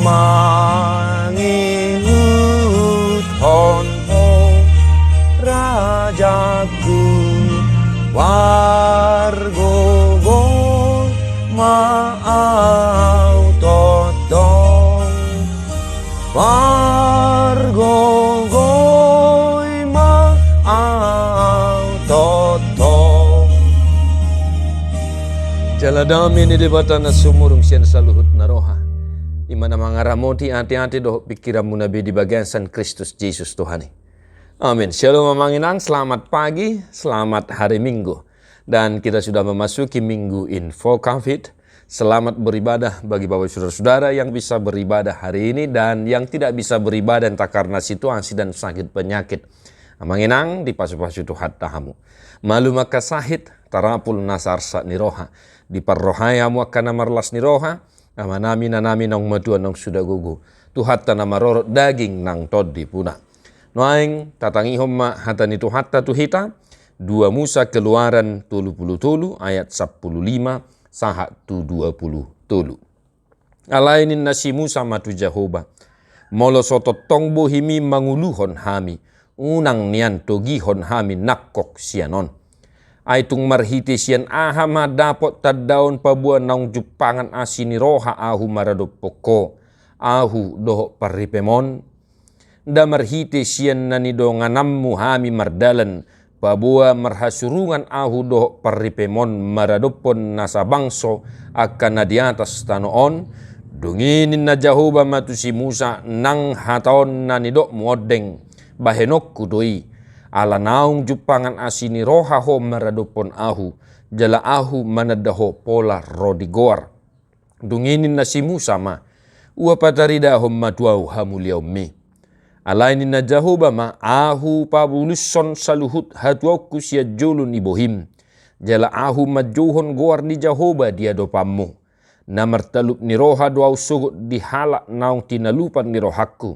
mangingut honho rajaku wargogon maau totong wargogoy maau totong. Jaladami ni debata na sumurung siyan sa luhut na roha. Imana mangaramoti hati-hati doh pikiranmu nabi di bagian San Kristus Yesus Tuhan. Amin. Shalom Manginang, selamat pagi, selamat hari Minggu. Dan kita sudah memasuki Minggu Info COVID. Selamat beribadah bagi Bapak Saudara-saudara yang bisa beribadah hari ini dan yang tidak bisa beribadah entah karena situasi dan sakit penyakit. Manginang di pasu-pasu Tuhan tahamu. Malu maka sahid tarapul nasar sa niroha. Di parrohayamu akan namarlas niroha. Amanami nanami nang madua nang sudah gugu. Tuhat tanah marorot daging nang todi punah. Noaing tatangi homma hatani tuhatta tuhita. 2 Musa Keluaran 30 ayat 15 sahat tu 20 tulu. Alainin nasi Musa matu Jehoba. Molo soto tongbo himi manguluhon hami. Unang nian togihon hami nakkok sianon. Aitung marhiti sian ahama dapot tadaon pabuan naung jupangan asini roha ahu maradopoko ahu doho paripemon da marhiti sian nanido nganammu hami mardalan pabua marhasurungan ahu doho paripemon maradopon nasabangso akan na di atas tanoon dunginin na Jehoba matu si Musa nang hataon nanido muodeng bahenok kudoi ala naung jupangan asini roha ho maradopon ahu jala ahu manadaho pola rodigoar dunginin na si Musa ma ua patarida ho maduau hamuliau me alainin na Jehoba ma ahu pabulusson saluhut hatuauku sia julun ibohim jala ahu majuhon goar ni Jehoba dia dopammu na martalup ni roha duau sugut dihalak naung tinalupan ni rohaku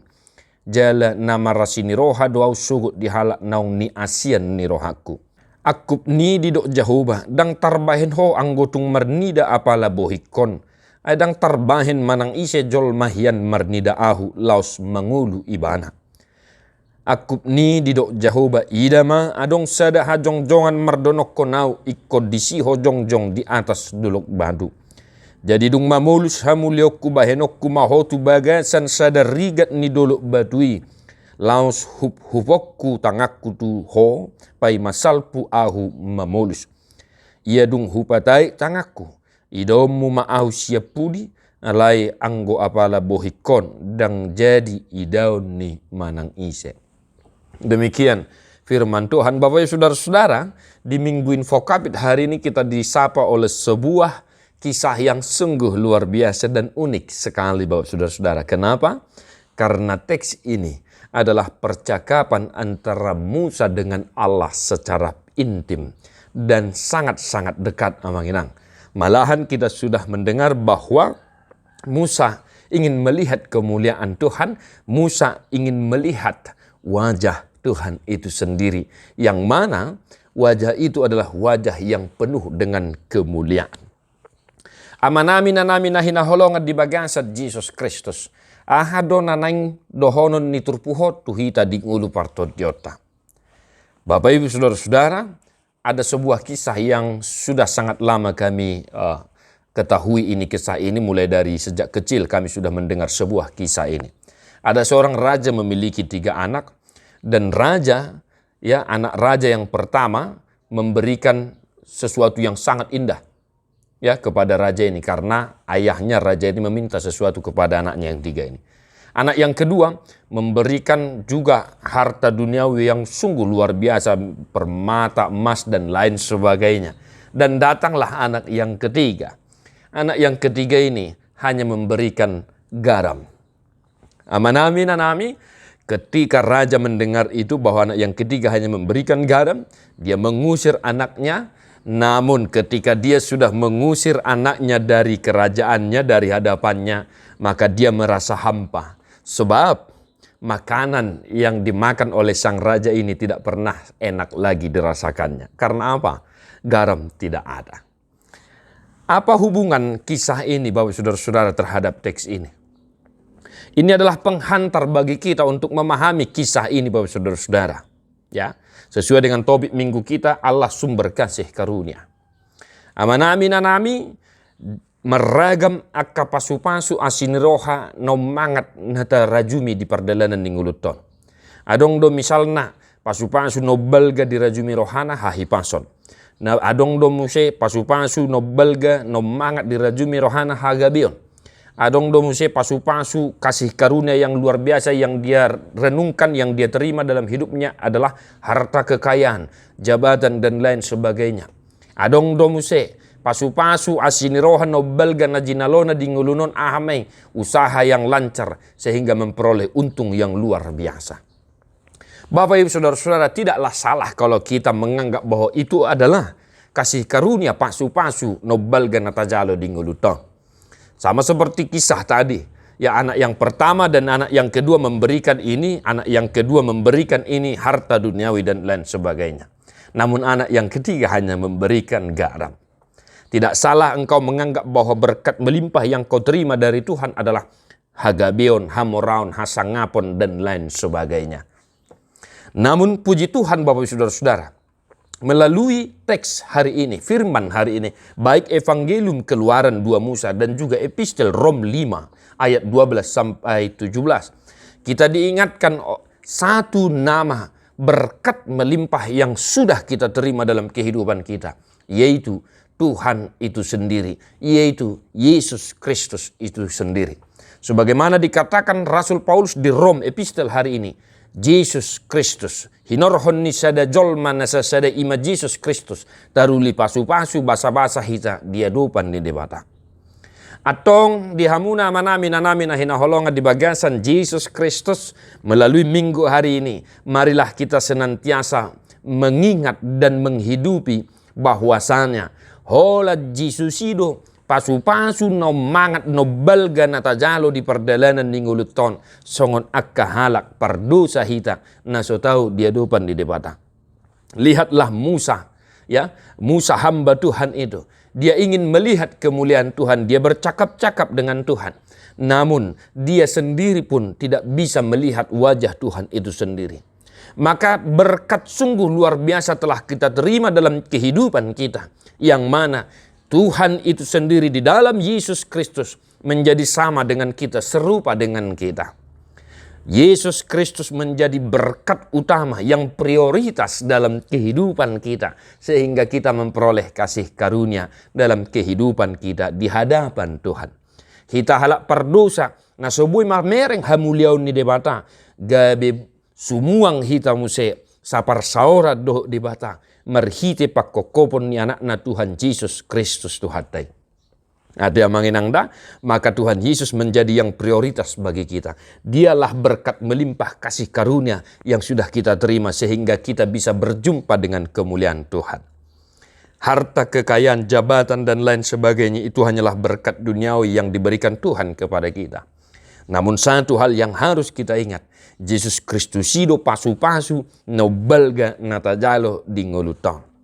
jala nama rasi ni roha doau sugut dihalak naung ni asian ni rohaku. Akup ni didok Jehoba dang tarbahin ho anggotung marnida apala bohikon. Adang tarbahin manang ise jol mahian marnida ahu laos mangulu ibana. Akup ni didok Jehoba idama adong sada hajong-jongan mardonok konau ikod disi ho jong-jong di atas duluk badu. Jadi dung mamulus hamuliokku bahenokku mahotu bagasan sadar rigat ni dolok batui. Laos hupokku tangakku tu ho pai masalpu ahu mamulus. Ia dung hupatai tangakku. Idommu maahu siapudi alai anggo apala bohikon dang jadi idaun ni manang ise. Demikian firman Tuhan. Bapak saudara-saudara, di Minggu Info COVID hari ini kita disapa oleh sebuah kisah yang sungguh luar biasa dan unik sekali Bapak saudara-saudara. Kenapa? Karena teks ini adalah percakapan antara Musa dengan Allah secara intim dan sangat-sangat dekat amanginang. Malahan kita sudah mendengar bahwa Musa ingin melihat kemuliaan Tuhan. Musa ingin melihat wajah Tuhan itu sendiri. Yang mana wajah itu adalah wajah yang penuh dengan kemuliaan. Amanami nanami nahina holongan di bagasat Jesus Kristus. Ahado nanaing dohonon ni turpuhot tuhita di ngulu partot jota. Bapak Ibu saudara-saudara, ada sebuah kisah yang sudah sangat lama kami ketahui ini kisah ini mulai dari sejak kecil kami sudah mendengar sebuah kisah ini. Ada seorang raja memiliki 3 anak dan raja anak raja yang pertama memberikan sesuatu yang sangat indah kepada raja ini karena ayahnya raja ini meminta sesuatu kepada anaknya yang 3 ini. Anak yang kedua memberikan juga harta duniawi yang sungguh luar biasa, permata, emas dan lain sebagainya. Dan datanglah anak yang ketiga. Anak yang ketiga ini hanya memberikan garam. Amanami nanami, ketika raja mendengar itu bahwa anak yang ketiga hanya memberikan garam, dia mengusir anaknya. Namun ketika dia sudah mengusir anaknya dari kerajaannya, dari hadapannya, maka dia merasa hampa. Sebab makanan yang dimakan oleh sang raja ini tidak pernah enak lagi dirasakannya. Karena apa? Garam tidak ada. Apa hubungan kisah ini Bapak saudara-saudara terhadap teks ini? Ini adalah penghantar bagi kita untuk memahami kisah ini Bapak Saudara-saudara. Ya, sesuai dengan topik minggu kita, Allah sumber kasih karunia. Amanami nanami meragam akka pasu-pasu asiniroha no mangat nata rajumi di perjalanan di nguluton. Adong do misalna pasu-pasu no balga di rajumi rohana hahi pason. Na adong do muse pasu-pasu no balga no mangat di rajumi rohana hagabion. Adong do muse pasu-pasu kasih karunia yang luar biasa yang dia renungkan, yang dia terima dalam hidupnya adalah harta kekayaan, jabatan dan lain sebagainya. Adong do muse pasu-pasu asinirohan no balga na jinalona di ngulunon ahamay, usaha yang lancar sehingga memperoleh untung yang luar biasa. Bapak Ibu Saudara-saudara, tidaklah salah kalau kita menganggap bahwa itu adalah kasih karunia pasu-pasu no balga na tajalo di nguluton. Sama seperti kisah tadi, ya anak yang pertama dan anak yang kedua memberikan ini, anak yang kedua memberikan ini harta duniawi dan lain sebagainya. Namun anak yang ketiga hanya memberikan garam. Tidak salah engkau menganggap bahwa berkat melimpah yang kau terima dari Tuhan adalah hagabeon, hamoraun, hasangapon dan lain sebagainya. Namun puji Tuhan Bapak Saudara-saudara, melalui teks hari ini, firman hari ini, baik Evangelium Keluaran 2 Musa dan juga Epistel Rom 5 ayat 12 sampai 17, kita diingatkan satu nama berkat melimpah yang sudah kita terima dalam kehidupan kita, yaitu Tuhan itu sendiri, yaitu Yesus Kristus itu sendiri. Sebagaimana dikatakan Rasul Paulus di Rom Epistel hari ini, Yesus Kristus hinorhon ni sada jolma nasa sada ima Yesus Kristus taruli pasu-pasu basa-basa hita dia dupan di debata. Atong dihamuna manami nanami na hinaholongan di bagasan Yesus Kristus melalui minggu hari ini. Marilah kita senantiasa mengingat dan menghidupi bahwasanya hola Yesus itu pasu-pasu no mangat no balga na tajalo di perjalanan di nguluton songon akka halak pardosa hita na so tahu dia dupan di debata. Lihatlah Musa, ya, Musa hamba Tuhan itu. Dia ingin melihat kemuliaan Tuhan, dia bercakap-cakap dengan Tuhan. Namun dia sendiri pun tidak bisa melihat wajah Tuhan itu sendiri. Maka berkat sungguh luar biasa telah kita terima dalam kehidupan kita, yang mana Tuhan itu sendiri di dalam Yesus Kristus menjadi sama dengan kita, serupa dengan kita. Yesus Kristus menjadi berkat utama yang prioritas dalam kehidupan kita, sehingga kita memperoleh kasih karunia dalam kehidupan kita di hadapan Tuhan. Kita halak perdosa, na sobui mereng hamuliaun ni debata, gabe sumuang hita muse sapar saora doh debata, merhite pakokopon ni anak na Tuhan Yesus Kristus Tuhatai. Ada yang mengenangda, maka Tuhan Yesus menjadi yang prioritas bagi kita. Dialah berkat melimpah kasih karunia yang sudah kita terima sehingga kita bisa berjumpa dengan kemuliaan Tuhan. Harta, kekayaan, jabatan dan lain sebagainya itu hanyalah berkat duniawi yang diberikan Tuhan kepada kita. Namun satu hal yang harus kita ingat, Yesus Kristus itu pasu-pasu no balga natajalo di ngoluton.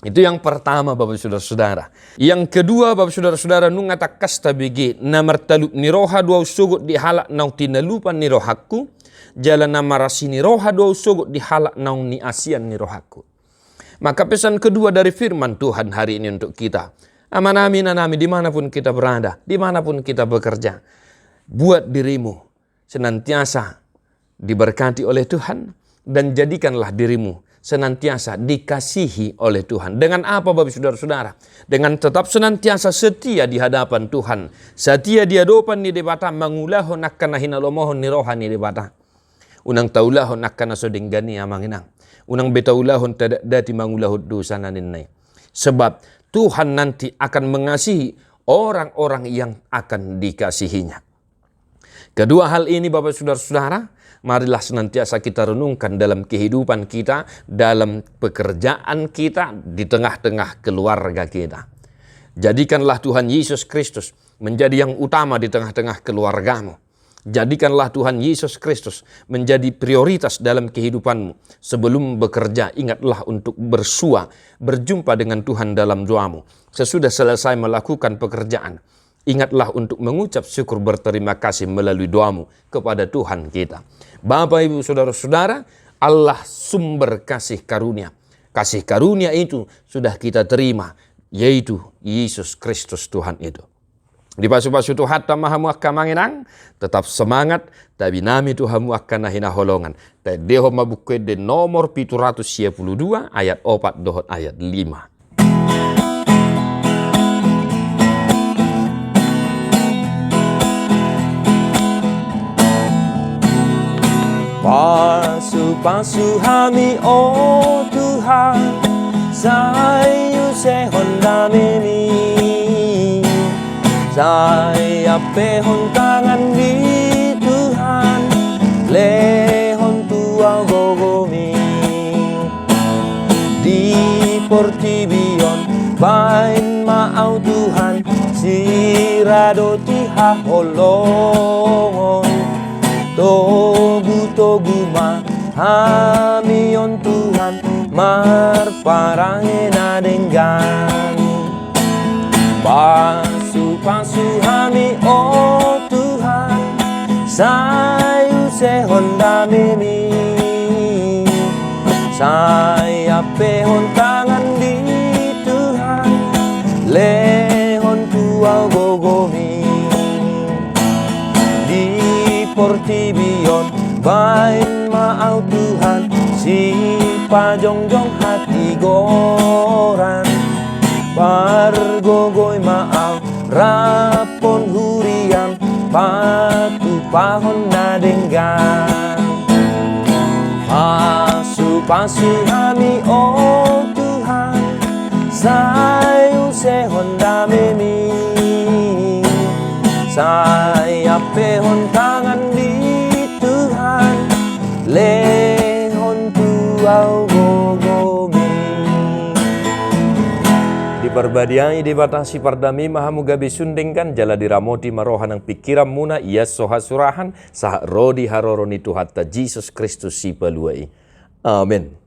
Itu yang pertama Bapak Saudara-saudara. Yang kedua Bapak Saudara-saudara nungata kasta bigi na martalup ni roha dua usugot di halak nau tinalupan ni rohaku, jalan nama rasi ni roha dua usugot di halak nau ni asian ni rohaku. Maka pesan kedua dari firman Tuhan hari ini untuk kita, amanami nanami dimanapun kita berada, dimanapun kita bekerja, buat dirimu senantiasa diberkati oleh Tuhan dan jadikanlah dirimu senantiasa dikasihi oleh Tuhan. Dengan apa Bapak Saudara-saudara? Dengan tetap senantiasa setia di hadapan Tuhan. Setia di hadapan ni debata mangulahon akan hinalomohon ni rohani debata. Unang taulahon akan nasodenggani amanginang. Unang betaulahon tidak dati mangulahon dosa naninay. Sebab Tuhan nanti akan mengasihi orang-orang yang akan dikasihinya. Kedua hal ini Bapak Saudara-saudara, marilah senantiasa kita renungkan dalam kehidupan kita, dalam pekerjaan kita, di tengah-tengah keluarga kita. Jadikanlah Tuhan Yesus Kristus menjadi yang utama di tengah-tengah keluargamu. Jadikanlah Tuhan Yesus Kristus menjadi prioritas dalam kehidupanmu. Sebelum bekerja, ingatlah untuk bersua, berjumpa dengan Tuhan dalam doamu. Sesudah selesai melakukan pekerjaan, Ingatlah untuk mengucap syukur berterima kasih melalui doamu kepada Tuhan kita. Bapak, Ibu, Saudara-saudara, Allah sumber kasih karunia. Kasih karunia itu sudah kita terima, yaitu Yesus Kristus Tuhan itu. Di pasu-pasu Tuhan tamahamu akan manginang, tetap semangat, tapi nami Tuhanmu akan nahina holongan. Deho mabuke de nomor 722 ayat 4 dohot ayat 5. Pasu-pasu hami oh Tuhan, sayu sehon damemi, saya pehon tangan di Tuhan, lehon tua gogomi, di portibion bain maau Tuhan, sirado tiha holongon. Togu ma hamion Tuhan marparangin adenggan. Pasu-pasu hami oh Tuhan, sayu sehon damemi, saya pehon tangan di Tuhan, lehon tua gogomi, portibion bain maau Tuhan, si pajongjong hati goran, pargogoy maau rapon huriam, patu pahon nadenggan. Pasu-pasu hami oh Tuhan, sayu sehon damemi, saya pehon tangan di Tuhan, lehon tuau gogomi. Diperbadiai dibatasi pardami mahamu gabi sundingkan jala diramoti marohan ang pikiran muna iya sohasurahan sah rodi haroroni Tuhatta Jesus Kristus si paluai. Amin.